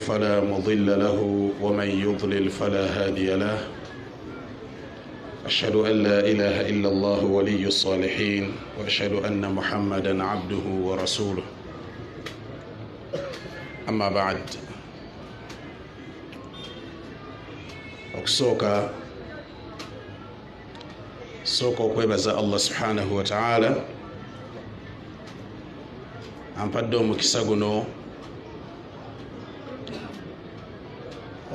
فلا مضل له ومن يضلل فلا هادي له أشهد أن لا إله إلا الله ولي الصالحين وأشهد أن محمدا عبده ورسوله أما بعد okusooka okwebaza Allah subhanahu wa ta'ala ampadde omukisa guno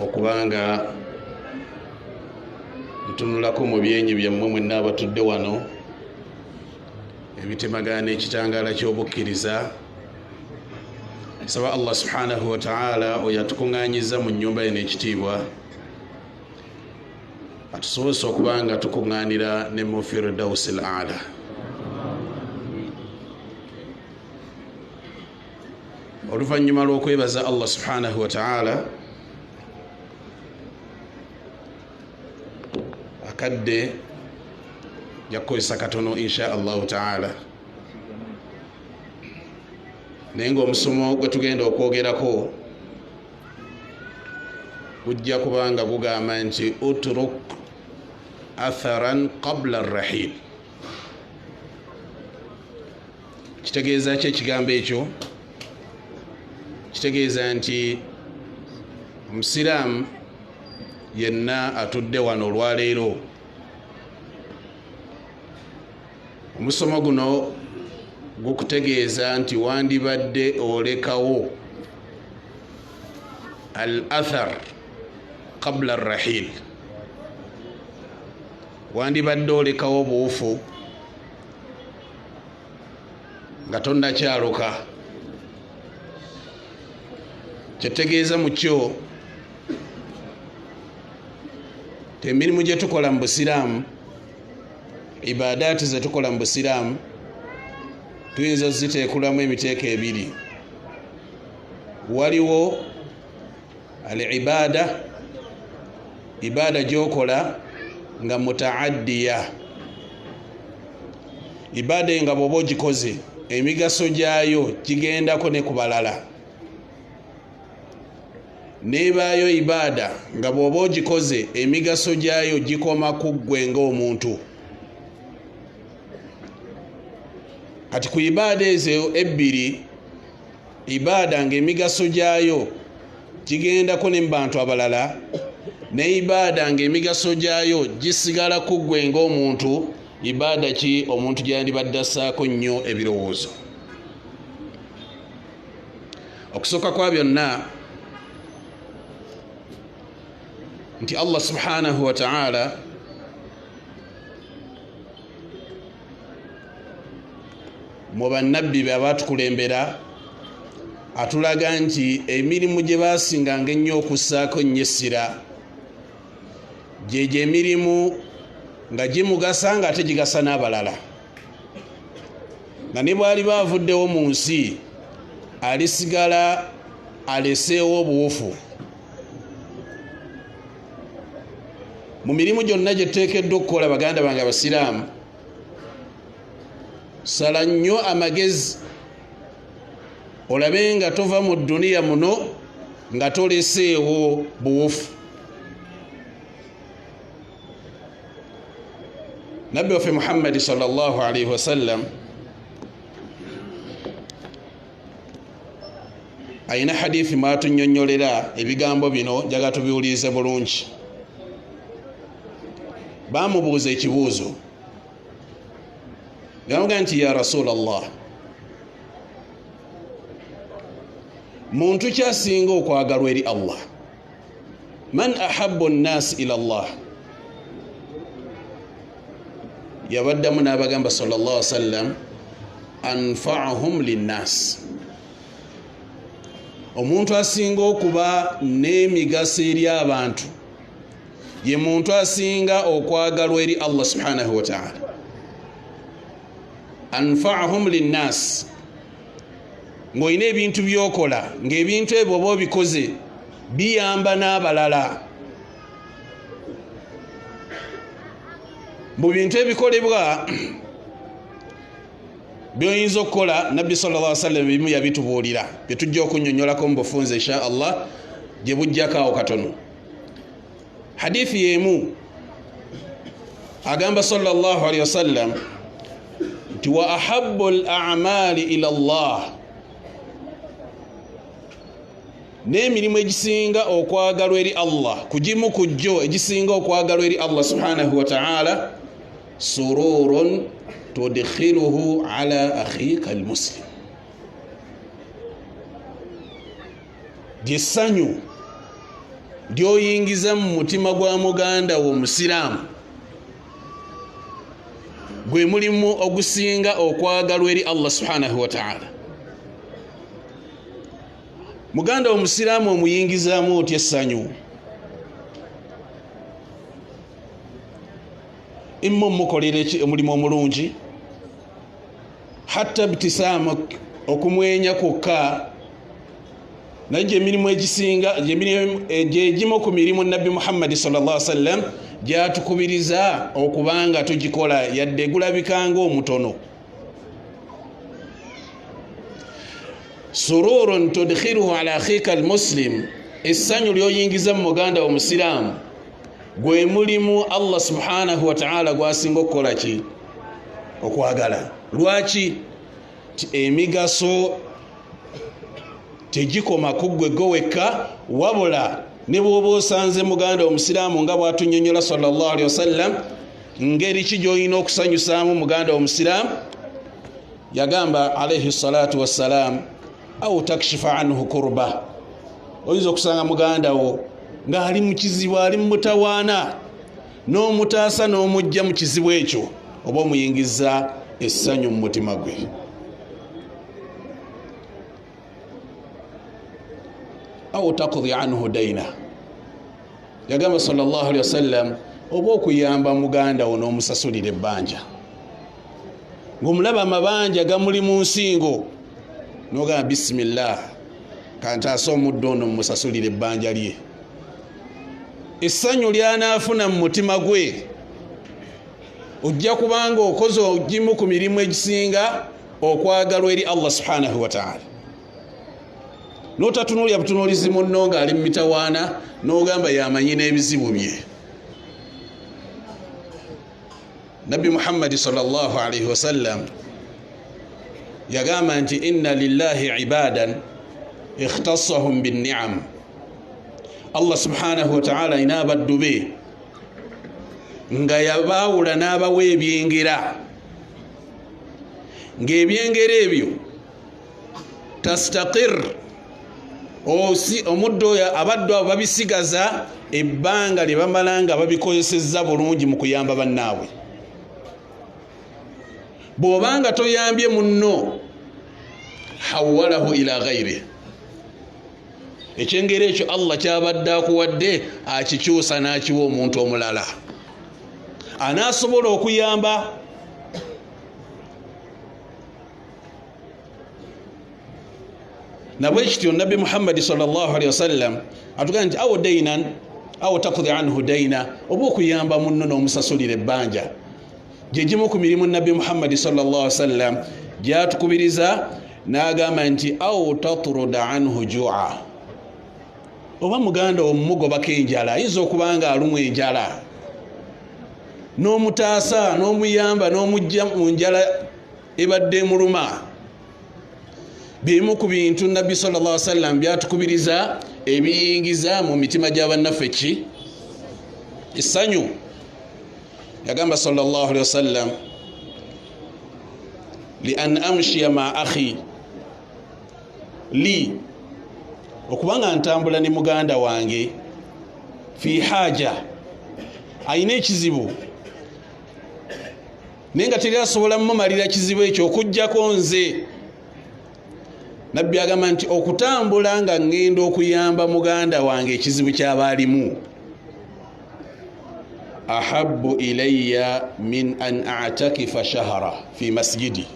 okubanga ntunulako mu byenyi byammwe mwenna abatudde wano ebitemagana ekitangaala ky'obukkiriza. Nsaba Allah subhanahu wa ta'ala oyo atukuŋŋaanyiza mu nnyumba ye n'ekitiibwa atusobose okubanga tukuŋŋaanira ne mu Firdawsi al-Aala. Oluvannyuma lw'okwebaza Allah subhanahu wa ta'ala akadde jakukozesa katono insha Allahu ta'ala, naye ng'omusomo gwe tugenda okwogerako gujja kubanga gugamba nti utruk atharan qabla arrahil. Kitegeeza ki ekigambo ekyo? Kitegeeza nti omusiraamu yenna atudde wano olwaleero, omusomo guno gukutegeeza nti wandibadde olekawo al athar qabla arrahil, wandibadde olekawo buufu nga tonnakyaloka. Kyetegeeza mu kyo emirimu gye tukola mu busiraamu, ibadaati ze tukola mu busiraamu, tuyinza ziteekulamu emiteeko ebiri. Waliwo al ibada gyokola nga mutaaddiya, ibada nga bw'oba ogikoze emigaso gyayo gigendako ne ku balala. Nebaayo ibada nga bw'oba ogikoze emigaso gyayo gikoma ku ggwe ng'omuntu. Kati ku ibada ezo ebbiri, ibada ng'emigaso gyayo gigendako ne mu bantu abalala, ne ibada ng'emigaso gyayo gisigala ku ggwe ng'omuntu, ibada ki omuntu gyandibadde assaako nnyo ebirowoozo. Okusooka kwa byonna nti Allah subhanahu wa ta'ala mu bannabbi be abaatukulembera atulaga nti emirimu gye baasinganga ennyo okussaako nnyo essira gyegyo emirimu nga gimugasa nga ate gigasa n'abalala, nga ne bwali baavuddewo mu nsi alisigala aleseewo obuwufu. Mu mirimu gyonna gye tuteekeddwa okukola baganda bange abasiraamu, sala nnyo amagezi olabe nga tova mu dduniya muno nga toleseewo buwufu. Nabbi waffe Muhammadi sallallahu alaihi wasallam ayina hadithi mwatunyonyolera ebigambo bino, njaga tubiwulirize bulungi. Bamubuuza ekibuuzo, bamugamba nti ya Rasulallah, muntu kyasinga okwagalwa eri Allah? Man ahabbu nnaasi ila Allah? Yabaddamu n'abagamba sallallahu alaihi wasallam, anfa'uhum linnaas. Omuntu asinga okuba n'emigaso eri abantu ye muntu asinga okwagalwa eri Allah subhanahu wa ta'ala. Anfa'uhum linnaas, ng'olina ebintu byokola ng'ebintu ebyo oba obikoze biyamba n'abalala. Mu bintu ebikolebwa byoyinza okukola, Nabbi sallallahu alaihi wasallam bimu yabitubuulira, bye tujja okunnyonnyolako mu bufunze insha Allah. gye bujjakaawo katono. Hadithi yemu agamba sallallahu alaihi wasallam nti wa ahabbu al-a'mali ila Allah, n'emirimu egisinga okwagalwa eri Allah, kugimu kujjo egisinga okwagalwa eri Allah subhanahu wa ta'ala, sururun tudkhiluhu ala akhika al-muslim, lyessanyu lyoyingiza mu mutima gwa muganda wo omusiraamu, gwe mulimu ogusinga okwagalwa eri Allah subhanahu wa ta'ala. Muganda omusiraamu omuyingizaamu otya essanyu? Imma omukolera omulimu omulungi, hatta bitisaama okumwenya kwokka, naye emirimu egisinga gyegimu ku mirimu Nabbi Muhammad sallallahu alaihi wasallam gyatukubiriza okubanga tugikola, yadde gulabikanga omutono. Sururun tudkhiluhu ala akhika al-muslim, essanyu lyoyingiza mu muganda omusiraamu, gwe mulimu Allah subhanahu wa ta'ala gwasinga okukola ki? Okwagala. Lwaki? Emigaso tegikoma kuggwe goweka, wabula ne bw'oba osanze muganda omusiraamu nga bw'atunyonnyola sallallahu alaihi wasallam ngeri ki gy'olina okusanyusaamu muganda omusiraamu, yagamba alaihi salatu wassalam, au takshifa anhu kurba, oyinza okusanga muganda wo ng'ali mu kizibu, ali mu mutawaana, n'omutaasa n'omujja mu kizibu ekyo, oba omuyingiza essanyu mu mutima gwe. Au taqdi anhu daina, yagamba sallallahu alaihi wasallam, oba okuyamba muganda wo n'omusasulira ebbanja, ng'omulaba amabanja gamuli mu nsingo, n'ogamba bismillah kantaasa omuddo ono mumusasulira ebbanja lye. Essanyu lyanaafuna mu mutima gwe, ojja kubanga okoze ogimu ku mirimu egisinga okwagalwa eri Allah subhanahu wa ta'ala. N'otatunuulya butunuulizi munno ng'ali mu mitawaana, n'ogamba yamanyi n'ebizibu bye. Nabbi Muhammad sallallahu alaihi wasallam yagamba nti inna lillahi ibadan ikhtassahum bin ni'am, Allah subhanahu wa ta'ala ina abaddu be nga yabaawula n'abawa ebyengera, ng'ebyengera ebyo tastaqir, omuddo abaddu abo babisigaza ebbanga lye bamala nga babikozesezza bulungi mu kuyamba bannaabwe. Bw'obanga toyambye munno, hawwalahu ila ghairi, ekyengera ekyo Allah kyabadde akuwadde akikyusa n'akiwa omuntu omulala anaasobola okuyamba. Nabwe kityo Nabbi Muhammad sallallahu alaihi wasallam atugamba nti awo dainan awo taqdi anhu daina, oba okuyamba munno n'omusasulira ebbanja, gye gimu ku mirimu Nabbi Muhammad sallallahu alaihi wasallam gyatukubiriza, n'agamba nti awo tatruda anhu ju'a, oba muganda omumugobako enjala, ayinza okubanga alumwa enjala, n'omutaasa n'omuyamba n'omujja mu njala ebadde emuluma. Bimu ku bintu Nabbi sallallahu alaihi wasallam byatukubiriza ebiyingiza mu mitima gy'abannaffe ki? Essanyu. Yagamba sallallahu alaihi wasallam, li an amshiya ma akhi li, okubanga ntambula ne muganda wange, fi haja, ayina ekizibu naye nga teri asobola mmumalira kizibu ekyo okuggyako nze. Nabbi agamba nti okutambula nga ngenda okuyamba muganda wange ekizibu ky'abaalimu, ahabbu ilayya min an a'takifa shahra fi masjidi.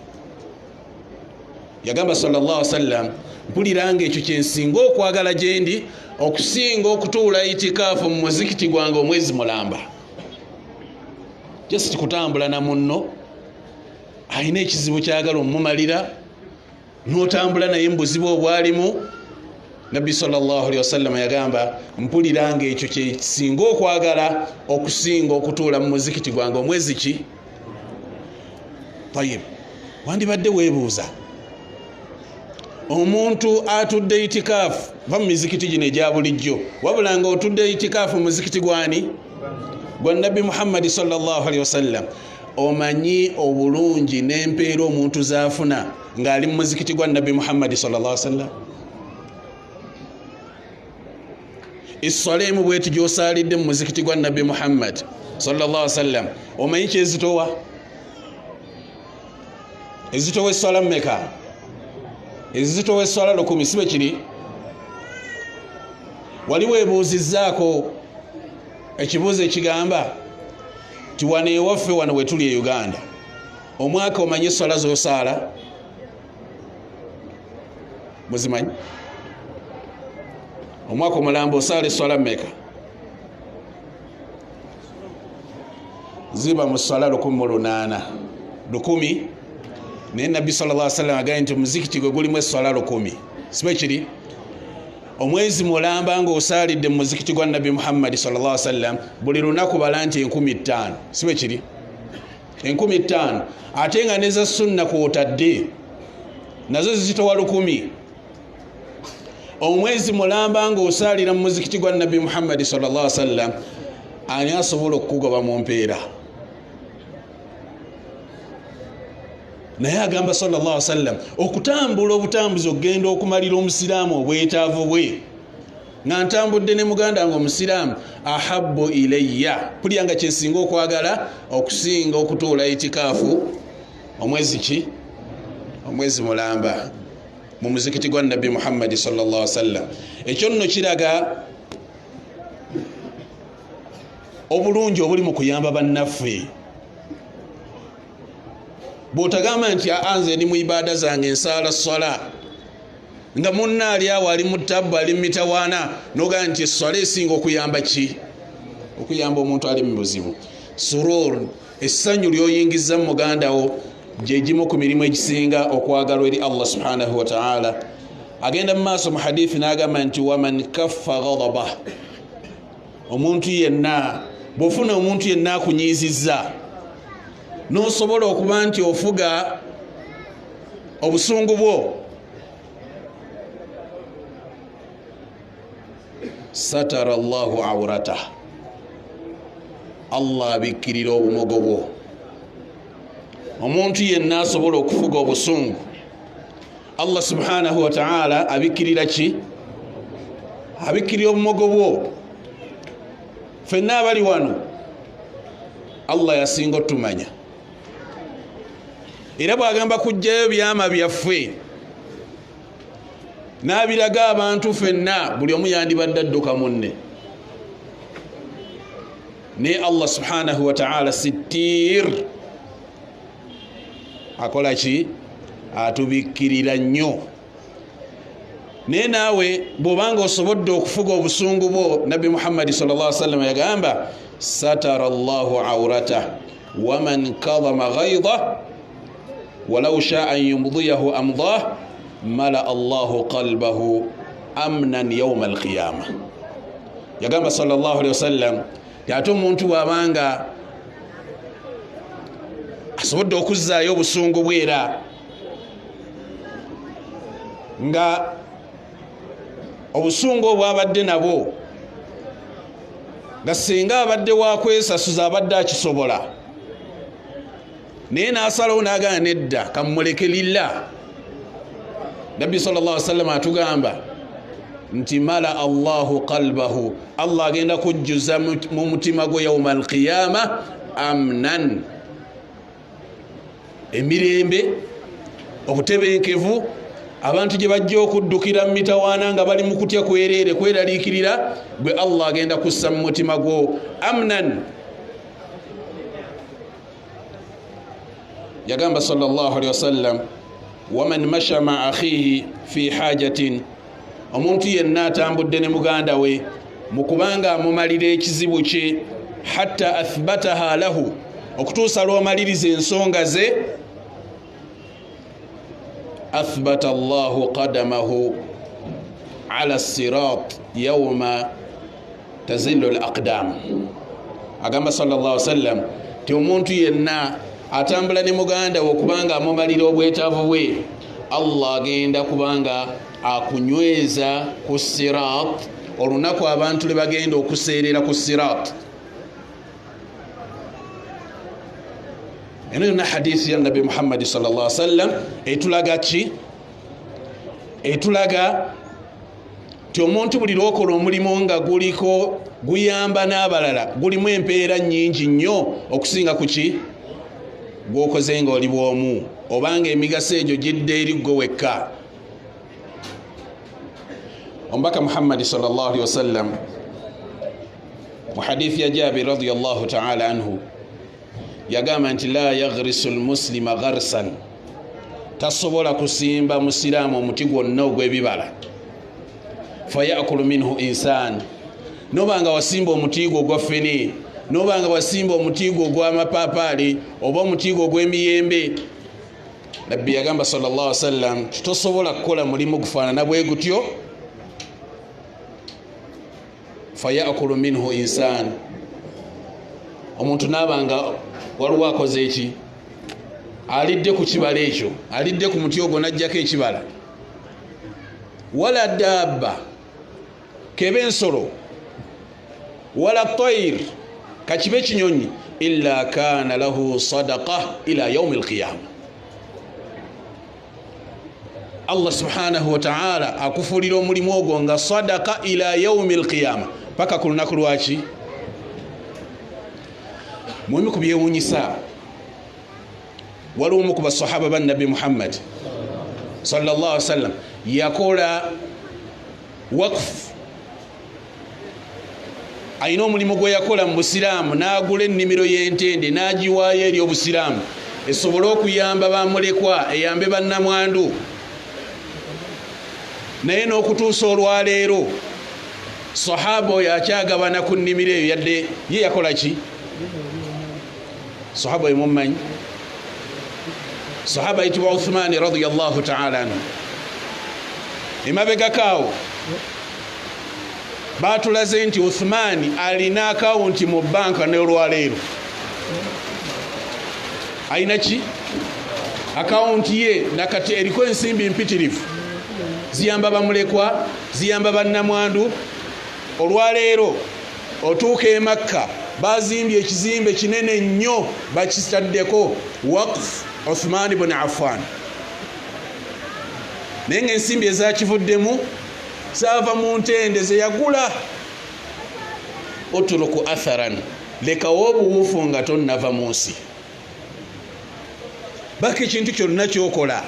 Yagamba sallallahu alaihi wasallam, mpuliranga ekyo kyensinga okwagala gyendi okusinga okutuula itikaafu mu muzikiti gwange omwezi mulamba. Just kutambula na munno ayina ekizibu kyagala omumalira, n'otambula naye mu buzibu obwalimu, Nabbi sallallahu alaihi wasallam yagamba mpuliranga ekyo kye kisinga okwagala okusinga okutuula mu muzikiti gwange omwezi ki. Tayib, wandibadde weebuuza omuntu atudde itikaafu va mu mizikiti gino egya bulijjo, wabula nga otudde itikaafu mu muzikiti gwani gwa Nabbi Muhammad sallallahu alaihi wasallam, omanyi obulungi n'empeera omuntu zaafuna ng'ali mu muzikiti gwa Nabbi Muhammad sallallahu alaihi wasallam. Issalemu bweti gy'osaalidde mu muzikiti gwa Nabbi Muhammad sallallahu alaihi wasallam, omanyi kyezitowa? Ezitowa essala mmeka? Ezitowa essala 10, sibe kiri? Wali weebuuzizzaako ekibuuzo ekigamba ti wano ewaffe wano we tuli e Uganda omwaka omanyi essala z'osaala? Muzimanyi? Omwaka omulamba osaala essala mmeka? Ziba mu ssala 108. 10 naye Nabbi sallallahu alaihi wasallam agambye nti muzikiti gwe gulimu essala 10, sibe kiri? Omwezi mulamba nga osaalidde mu muzikiti gwa Nabbi Muhammad sallallahu alaihi wasallam buli lunaku bala nti 5000, sibe kiri? 5000 ate nga neza sunna kwotadde nazo zitowa 10. Omwezi mulamba nga osaalira mu muzikiti gwa Nabbi Muhammad sallallahu alaihi wasallam ani asobola okugoba mu mpeera? Naye agamba sallallahu alaihi wasallam okutambula obutambuzi okugenda okumalira omusiraamu obwetaavu bwe nga ntambudde ne muganda nga omusiraamu ahabbu ilayya, pulya nga kyensinga okwagala okusinga okutuula itikaafu omwezi ki? Omwezi mulamba mu muzikiti gwa Nabbi Muhammad sallallahu alaihi wasallam. Ekyo nno kiraga obulungi obuli mu kuyamba bannaffe. Bw'otagamba nti anze ndi mu ibaada zange nsaala swala nga munnaali awo ali mu tabbu ali mu mitawaana n'ogamba nti esswala esinga okuyamba ki? Okuyamba omuntu ali mu buzibu. Surur, essanyu ly'oyingizza mu muganda wo gye gimu ku mirimu egisinga okwagalwa eri Allah subhanahu wa ta'ala. Agenda mu maaso mu hadithi n'agamba nti waman kaffa ghadaba, omuntu yenna bw'ofuna omuntu yenna akunyiizizza n'osobola okuba nti ofuga obusungu bwo, satara Allahu awrata, Allah abikkirira obumogo bwo. Omuntu yenna asobola okufuga obusungu, Allah subhanahu wa ta'ala abikkirira ki? Abikkirira obumogo bwo. Ffenna abali wano Allah yasinga otumanya, era bw'agamba kujjayo byama byaffe n'abiraga abantu ffenna buli omu yandibadde adduka munne, naye Allah subhanahu wa ta'ala sittir akola ki? Atubikkirira nnyo. Naye naawe bw'obanga osobodde okufuga obusungu bwo, Nabbi Muhammad sallallahu alaihi wasallam yagamba satara Allahu awrata waman kadhama ghayda walau shaa an yumdiyahu amdah mala Allahu qalbahu amnan yawma alqiyama. Yagamba sallallahu alaihi wasallam ate omuntu bw'abanga asobodde okuzzaayo obusungu bwera nga obusungu obwabadde nabwo nga singa abadde wakwesasuza abadde akisobola, naye n'asalawo n'agana nedda kammuleke lillah. Nabbi sallallahu alaihi wasallam atugamba nti mala Allahu qalbahu, Allah agenda kujjuza mu mutima gwe yawma alqiyama amnan, emirembe, obutebenkevu, abantu gye bajja okuddukira mu mitawaana nga bali mu kutya kwereere kweraliikirira, gwe Allah agenda kussa mu mutima gwo amnan. Yagamba sallallahu alaihi wasallam waman masha ma akhihi fi hajatin, omuntu yenna atambudde ne muganda we mu kubanga amumalira ekizibu kye, hatta athbataha lahu, okutuusa lw'omaliriza ensonga ze, athbata Allahu qadamahu ala as-sirat yawma tazillu al-aqdam. Agamba sallallahu alaihi wasallam ti omuntu yenna atambula ne muganda wo kubanga amumalira obwetaavu bwe, Allah agenda kubanga akunyweza ku sirat olunaku abantu le bagenda okuseerera ku sirat. Eno yonna hadithi ya Nabi Muhammad sallallahu alaihi wasallam etulaga ki? Etulaga ti omuntu buli lwokola omulimu nga guliko guyamba n'abalala gulimu empeera nnyingi nnyo okusinga ku ki? Gwokoze nga oli bwomu obanga emigaso egyo gidde eri gwe wekka. Omubaka Muhammad sallallahu alaihi wasallam mu hadithi ya Jabir radiyallahu ta'ala anhu yagamba nti la yaghrisu almuslima gharsan, tasobola kusimba musiraamu omuti gwonna ogw'ebibala fayakulu minhu insan, nobanga wasimba omuti gwo ogwa ffene, nobanga wasimba omuti gwo ogw'amapapaali oba omuti gwo ogw'emiyembe, Nabbi yagamba sallallahu alaihi wasallam tosobola kukola mulimu gufaanana bwe gutyo. Fayakulu minhu insan, omuntu nabanga waliwo akoze eki? Alidde ku kibala ekyo, alidde ku muti ogwo najjako ekibala. Wala dabba, kebe ensolo, wala tayr, kakibe kinyonyi, illa kana lahu sadaqa ila yawm alqiyama. Allah subhanahu wa ta'ala akufulira omulimu ogwo nga sadaqa ila yawm alqiyama, paka ku lunaku lwaki? Muhimu ku byewuunyisa, waliwo omu ku basahaba ba Nabi Muhammad sallallahu alaihi wasallam yakola waqf, ayina omulimu gwe yakola mu busiraamu, n'agula ennimiro y'entende n'agiwaayo eri obusiraamu esobole okuyamba bamulekwa, eyambe bannamwandu. Naye n'okutuusa olwaleero sahaba oyo akyagabana ku nnimiro eyo, yadde ye yakola ki? Sahaba oyo mummanyi? Sahaba ayitibwa Uthman radiyallahu ta'ala anhu. Emabegakaawo batulaze nti Uthman alina akawunti mu banka n'olwaleero. Alina ki? Akawunti ye nakati eriko ensimbi mpitirivu, ziyamba bamulekwa, ziyamba bannamwandu. Olwaleero otuuka e Makka bazimbye ekizimbe kinene nnyo bakitaddeko waqf Uthman ibn Affan, naye ng'ensimbi ezakivuddemu zaava mu ntende ze yagula. Utruku atharan, lekawo obuwuufu nga tonnava mu nsi. Baka ekintu kyonna kyokola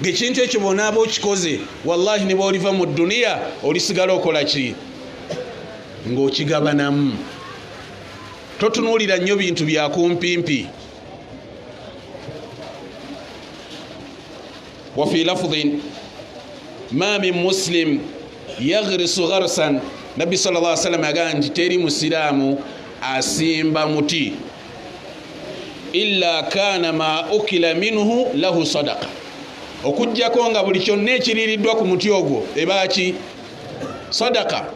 ng'ekintu ekyo bonaaba okikoze, wallahi ne bw'oliva mu dduniya olisigala okola ki? Ng'okigabanamu. Totunuulira nnyo bintu bya kumpimpi. Wa fi lafdhin ma min muslim yaghrisu gharsan, Nabbi sallallahu alaihi wasallam yagamba nti teri musiraamu asimba muti illa kana ma ukila minhu lahu sadaqa, okujjako nga buli kyonna ekiriiriddwa ku muti ogwo ebaaki sadaqa.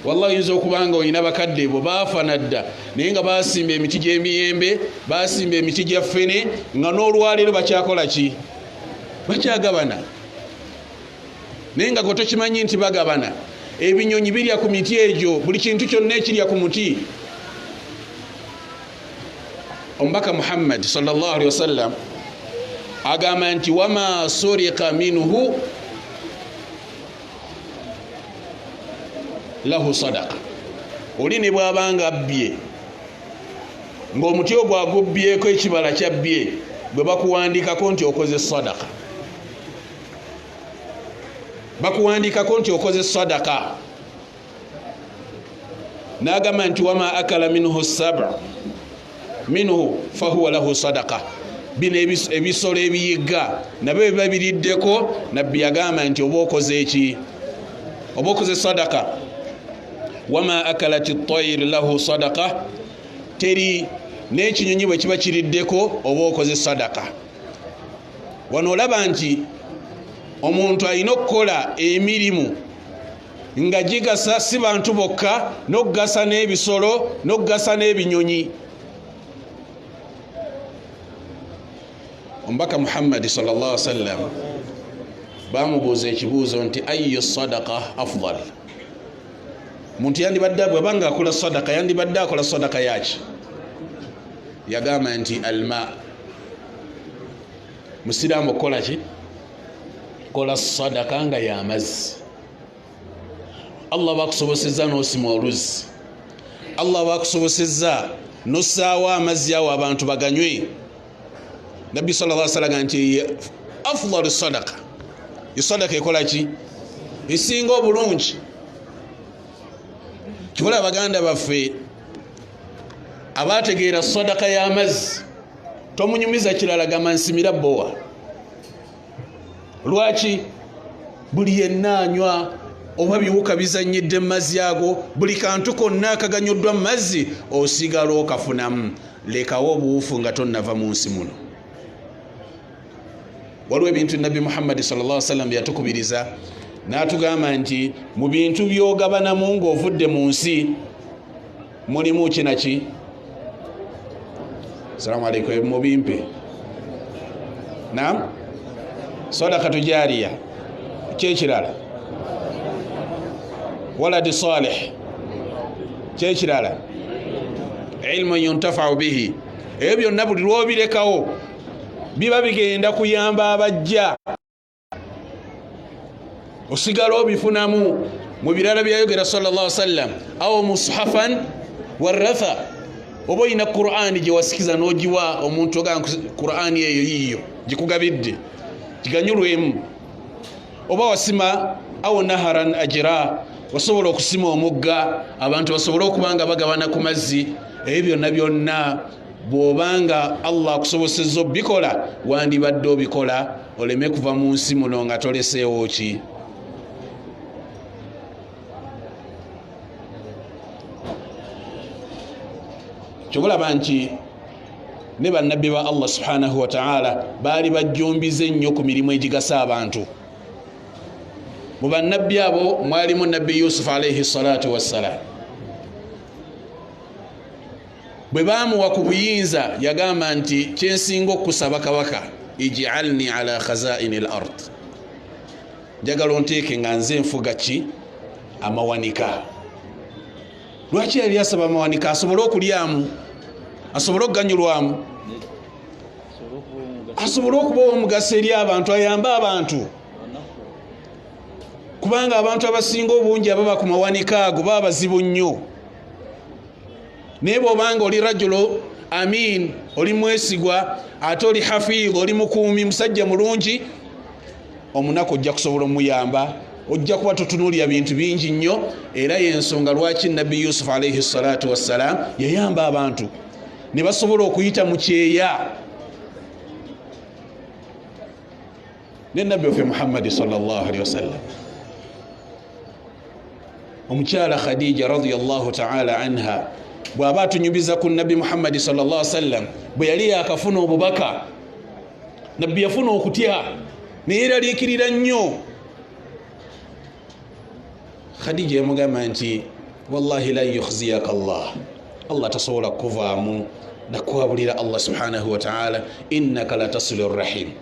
Wallahi oyinza okubanga olina bakadde bo baafana dda naye nga basimba emiti gy'emiyembe, basimba emiti gya ffene, nga n'olwaleero bakyakola ki? Bakyagabana. Naye nga gwe tokimanyi nti bagabana. Ebinyonyi birya ku miti egyo, buli kintu kyonna ekirya ku muti. Omubaka Muhammad sallallahu alaihi wasallam agamba nti wama surika minhu lahu sadaqa, oli ne bw'abanga abbye ng'omuti ogwo agubbyeko ekibala kyabbye, gwe bakuwandiikako nti okoze sadaqa, bakuwandiikako nti okoze sadaqa. N'agamba nti wama akala minhu sab'a minhu fahuwa lahu sadaqa, bino ebisolo ebiyigga nabyo biba biriddeko, Nabbi yagamba nti oba okoze eki? Oba okoze sadaqa. Wama akalati at-tayr lahu sadaqa, teri n'ekinyonyi bwe kiba kiriddeko oba okoze sadaqa. wano olaba nti omuntu alina okukola emirimu nga gigasa si bantu bokka n'okugasa n'ebisolo n'okugasa n'ebinyonyi. Omubaka Muhammad sallallahu alaihi wasallam bamubuuza ekibuuzo nti ayyu sadaqa afdal, muntu yandibadde bw'abanga akola sadaka yandibadde akola sadaka yaki? Yagamba nti alma. Musiraamu okola ki? Kola sadaka nga y'amazzi. Allah bakusobosezza n'osima oluzzi, Allah bakusobosezza n'ossaawo amazzi awo abantu baganywe. Nabbi sallallahu alaihi wasallam nti afdalu sadaqa, sadaka ekola ki? Esinga obulungi. Kikola abaganda baffe abategeera sadaka y'amazzi, tomunyumiza kirala gamba nsimira bbowa. Lwaki? Buli yenna anywa oba biwuka bizanyidde mu mazzi ago, buli kantu konna akaganyoddwa mu mazzi osigala okafunamu. Lekawo obuwufu nga tonnava mu nsi muno. Waliwo ebintu Nabbi Muhammad sallallahu alaihi wasallam yatukubiriza n'atugamba nti mu bintu by'ogabanamu ng'ovudde mu nsi mulimu kinaki? Assalamu alaikum, mubimpe. Naam? Sadaqatu jariya. Kyekirala? Waladi salih. Kyekirala? Ilmu yuntafa'u bihi. Ebyo byonna buli lw'obirekawo biba bigenda kuyamba abajja, osigala obifunamu. Mu birala byayogera sallallahu alaihi wasallam, aw mushafan waratha, oba olina Qur'ani gye wasikiza n'ogiwa omuntu ogamba Qur'ani eyo yiyo gikugabidde giganyulwemu, oba wasima aw naharan ajra, wasobola okusima omugga abantu basobola okuba nga bagabana ku mazzi. Ebyo byonna byonna bw'obanga Allah akusobosezza obikola wandibadde obikola, oleme kuva mu nsi muno nga toleseewo ki? Kyobulaba nti ne bannabbi ba Allah subhanahu wa ta'ala baali bajjumbize ennyo ku mirimu egigasa abantu. Mu bannabbi abo mwalimu Nabbi Yusuf alayhi salatu wassalam. Bwe baamuwa ku buyinza yagamba nti kyensinga okusaba kabaka, ij'alni ala khazaini al-ard, njagala onteeke nga nze nfuga ki? Amawanika. Lwaki yali asaba amawanika? Asobole okulyamu, asobole okuganyulwamu, asobole okuba omugaso eri abantu, ayambe abantu. Kubanga abantu abasinga obungi ababa ku mawanika ago baba bazibu nnyo. Naye bw'obanga oli rajulo amin, oli mwesigwa, ate oli hafidh, oli mukuumi, musajja mulungi, omunaku ojja kusobola omuyamba, ojja kuba totunuulira bintu bingi nnyo. Era y'ensonga lwaki Nabbi Yusuf alayhi salatu wassalam yayamba abantu ne basobola okuyita mu kyeya. Ne Nabbi waffe Muhammad sallallahu alayhi wasallam, omukyala Khadija radiyallahu ta'ala anha bw'aba atunyumiza ku Nabbi Muhammad sallallahu alaihi wasallam, bwe yali yakafuna obubaka, Nabbi yafuna okutya naye eraliikirira nnyo. Khadija yamugamba nti wallahi la yukhziyaka Allah, Allah tasobola kuvaamu nakwabulira Allah subhanahu wa ta'ala, innaka la tasilu rahim,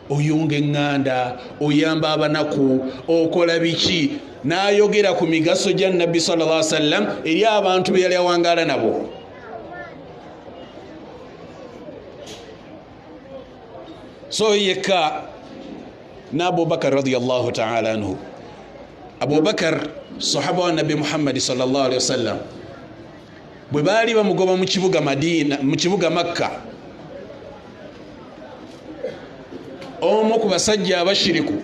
oyunga eŋŋanda, oyamba abanaku, okola biki. N'ayogera ku migaso gya Nabbi sallallahu alaihi wasallam eri abantu be yali awangaala nabo. So yekka n'Abu Bakar radiyallahu ta'ala anhu. Abu Bakar sahaba wa Nabbi Muhammad sallallahu alaihi wasallam bwe baali bamugoba mu kibuga Madina, mu kibuga Makka, omu ku basajja abashiriku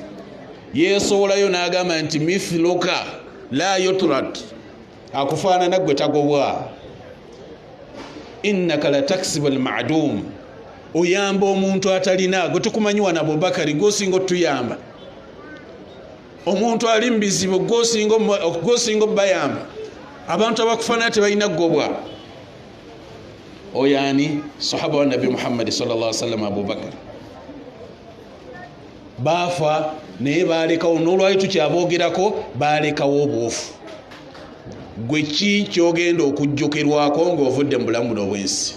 yeesowolayo n'agamba nti mithluka la yutrad, akufaanana gwe tagobwa. Innaka la taksibu al-ma'dum, oyamba omuntu atalina, gwe tukumanyiwa na Abubakari gwosinga otuyamba. Omuntu ali mbizibu gwosinga bayamba. Abantu abakufaanana tebalina gobwa. Oyani sahaba wa Nabi Muhammad sallallahu alaihi wasallam Abubakar. baafa naye balekawo n'olwali tukyaboogerako balekawo obwofu. Gwe ki kyogenda okujjukirwako ng'ovudde mu bulamu buno bw'ensi?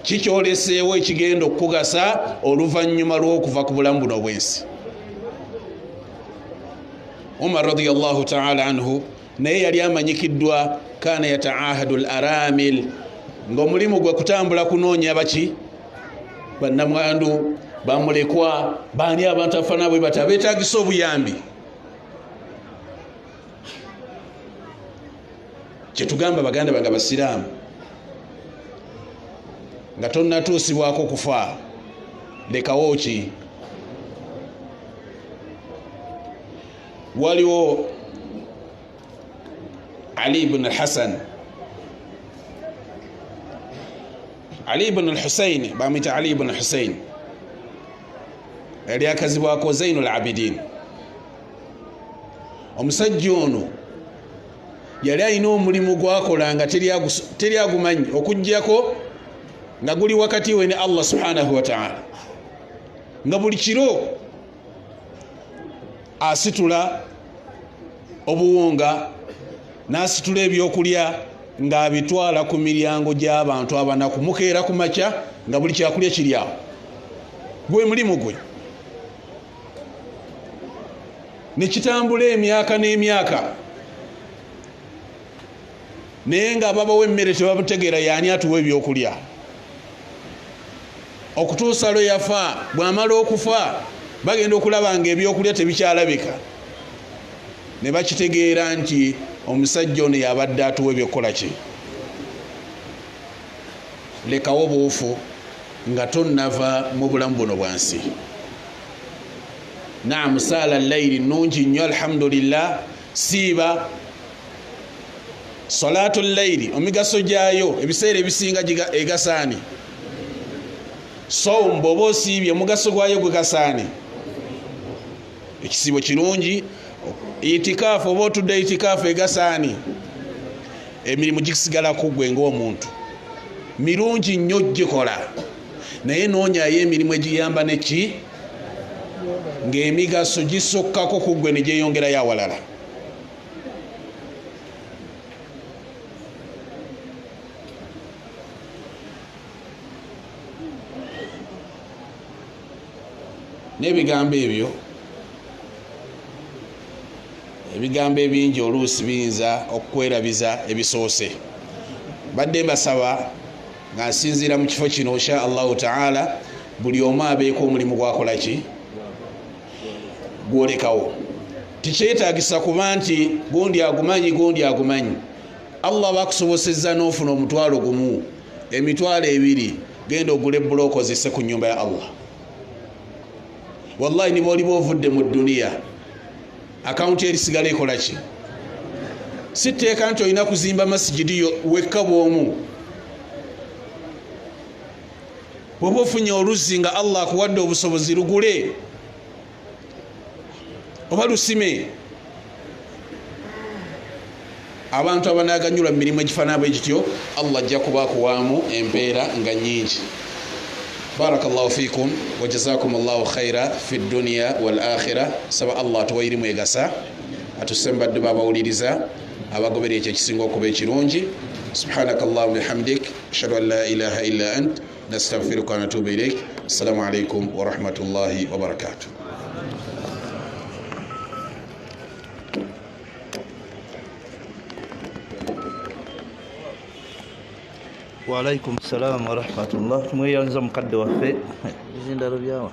Kikyoleseewo ekigenda okukugasa oluvannyuma lw'okuva ku bulamu buno bw'ensi? Umar radiyallahu ta'ala anhu naye yali amanyikiddwa kana yataahadu al-aramil, ng'omulimu gwe kutambula kunoonya baki bannamwandu bamulekwa baani abantu afaana bwe bati abeetaagisa obuyambi. Kyetugamba baganda bange basiraamu nga tonnatuusibwako kufa lekawo ki? Waliwo Ali ibn al-Hasan, Ali ibn al-Husayn, bamwita Ali ibn al-Husayn, yali akazibwako Zainul Abidin. Omusajja ono yali alina omulimu gwakola nga teri agumanyi okuggyako nga guli wakati we ne Allah subhanahu wa ta'ala, nga buli kiro asitula obuwunga n'asitula ebyokulya ng'abitwala ku miryango gy'abantu abanaku mukeera ku makya nga buli kyakulya kiri awo. Gwe mulimu gwe. Ne kitambula emyaka n'emyaka, naye nga babawo emmere tebamutegeera y'ani atuwa ebyokulya, okutuusa lwe yafa. Bw'amala okufa bagenda okulaba nga ebyokulya tebikyalabika, ne bakitegeera nti omusajja ono yabadde atuwa ebyokukola ki. Lekawo buufu nga tonnava mu bulamu buno bwansi. Naam, saala layiri nnungi nnyo alhamdulillah, siiba salatu layiri omigaso gyayo ebiseera ebisinga egasaani. Sawm bw'oba osiibye mugaso gwayo gwe gasaani. Ekisibo kirungi. Itikaafu oba otudde itikaafu egasaani. Emirimu gisigala ku ggwe ng'omuntu. Mirungi nnyo gikola, naye noonyayo emirimu egiyamba neki ng'emigaso gisokkako ku ggwe ne gyeyongerayo awalala. N'ebigambo ebyo, ebigambo ebingi oluusi biyinza okukwerabiza ebisoose. Badde mbasaba nga nsinziira mu kifo kino insha Allahu ta'ala buli omu abeeko omulimu gwakola ki gwolekawo. Tikyetaagisa kuba nti gundi agumanyi. Allah bakusobosezza n'ofuna omutwalo gumu, emitwalo ebiri, genda ogule buloko zisse ku nnyumba ya Allah. Wallahi ni bw'oliba ovudde mu dduniya, akawunti erisigala ekola ki? Si tteeka nti olina kuzimba masigidi wekka bw'omu. Bw'oba ofunye oluzzi nga Allah akuwadde obusobozi, lugule oba lusime. Abantu abanaaganyulwa mu mirimu egifaanana bwe gityo, Allah ajja kubaakuwaamu empeera nga nnyingi. Barakallahu fikum wa jazakumullahu khaira fi dunya wal akhirah. Saba Allah tuwairimu egasa atusembadde babawuliriza abagobera ekyo ekisinga okuba ekirungi. Subhanakallahumma bihamdik ashhadu an la ilaha illa ant nastaghfiruka wa natubu ilayk. Assalamu alaykum wa rahmatullahi wa barakatuh. Wa alaikum salam wa rahmatullah. Tumweyanza mukadde waffe. Bizindalo byawa.